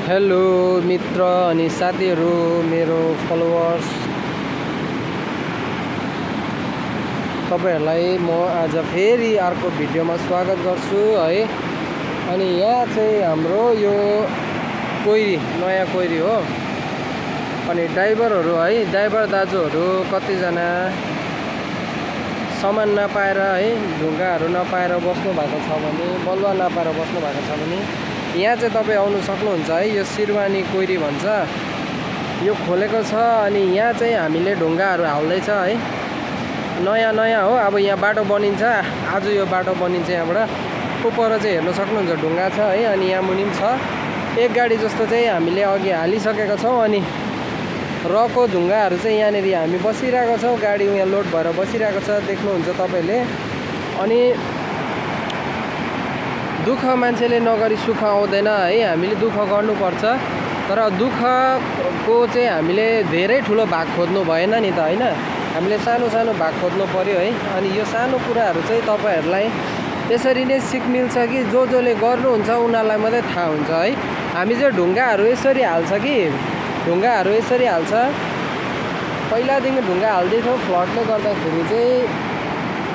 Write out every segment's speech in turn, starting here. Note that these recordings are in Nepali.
हेलो मित्र अनि साथीहरू, मेरो फलोवर्स, तपाईहरुलाई म आज फेरि अर्को भिडियोमा स्वागत गर्छु है। अनि यहाँ चाहिँ हाम्रो यो कोइरी नयाँ कोइरी हो। अनि ड्राइभरहरू है, ड्राइभर दाजुहरू कतिजना सामान नपाएर है, ढुङ्गाहरू नपाएर बस्नु भएको छ भने, बलुवा नपाएर बस्नु भएको छ भने यहाँ चाहिँ तपाईं आउनु सक्नुहुन्छ है। यो शिरवानी कोइरी भन्छ, यो खोलेको छ। अनि यहाँ चाहिँ हामीले ढुङ्गाहरू हाल्दैछ है, नयाँ हो। अब यहाँ बाटो बनिन्छ, आज यो बाटो बनिन्छ। यहाँबाट उपर चाहिँ हेर्न सक्नुहुन्छ ढुङ्गा छ है। अनि यहाँ मुनि पनि छ, एक गाडी जस्तो चाहिँ हामीले अघि हालिसकेका छौँ। अनि रको ढुङ्गाहरू चाहिँ यहाँनिर हामी बसिरहेको छौँ, गाडी यहाँ लोड भएर बसिरहेको छ, देख्नुहुन्छ तपाईँले। अनि दुःख मान्छेले नगरी सुख आउँदैन है, हामीले दुःख गर्नुपर्छ। तर दुःखको चाहिँ हामीले धेरै ठुलो भाग खोज्नु भएन नि त हैन, हामीले सानो सानो भाग खोज्नु पर्यो है। अनि यो सानो कुराहरू चाहिँ तपाईहरुलाई यसरी नै सिक मिल्छ कि जसले गर्नुहुन्छ उनीहरूलाई मात्रै थाहा हुन्छ है। हामी चाहिँ ढुङ्गाहरू यसरी हाल्छ कि, ढुङ्गाहरू यसरी हाल्छ। पहिलादेखि ढुङ्गा हाल्दैथ्यौँ, फ्लडले गर्दाखेरि चाहिँ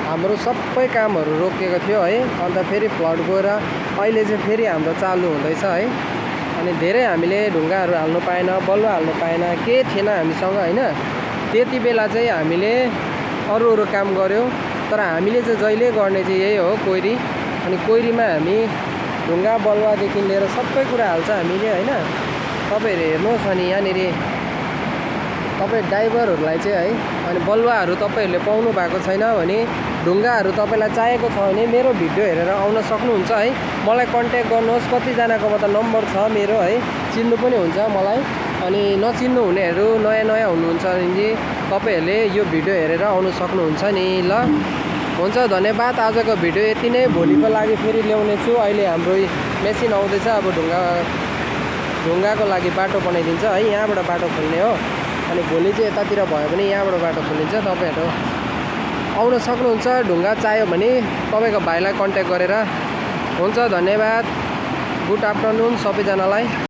हाम्रो सबै कामहरू रोकिएको थियो है। अन्त फेरि फ्लड गएर अहिले चाहिँ फेरि हाम्रो चालु हुँदैछ है। अनि धेरै हामीले ढुङ्गाहरू हाल्नु पाएन, बलुवा हाल्नु पाएन, के थिएन हामीसँग हैन। त्यति बेला चाहिँ हामीले अरू काम गऱ्यौँ। तर हामीले चाहिँ जहिले गर्ने चाहिँ यही हो, कोइरी। अनि कोइरीमा हामी ढुङ्गा बलुवादेखि लिएर सबै कुरा हाल्छ हामीले हैन। तपाईहरु हेर्नुहोस्। अनि यहाँनिर तपाईँ ड्राइभरहरूलाई चाहिँ है, अनि बलुवाहरू तपाईँहरूले पाउनु भएको छैन भने, ढुङ्गाहरू तपाईँलाई चाहिएको छ भने मेरो भिडियो हेरेर आउन सक्नुहुन्छ है। मलाई कन्ट्याक्ट गर्नुहोस्। कतिजनाकोमा त नम्बर छ मेरो है, चिन्नु पनि हुन्छ मलाई। अनि नचिन्नु हुनेहरू नयाँ हुनुहुन्छ भने तपाईहरुले यो भिडियो हेरेर आउनु सक्नुहुन्छ नि। ल हुन्छ, धन्यवाद। आजको भिडियो यति नै, भोलिको लागि फेरि ल्याउने छु। अहिले हाम्रो मेसिन आउँदैछ, अब ढुङ्गाको लागि बाटो बनाइदिन्छ है, यहाँबाट बाटो खोल्ने हो। अनि भोलि चाहिँ यतातिर भयो भने यहाँबाट बाटो खोलिन्छ। तपाईहरु आउन सक्नुहुन्छ, ढुङ्गा चाहियो भने तपाईको भाइलाई कन्ट्याक्ट गरेर। हुन्छ, धन्यवाद। गुड आफ्टरनुन सबैजनालाई।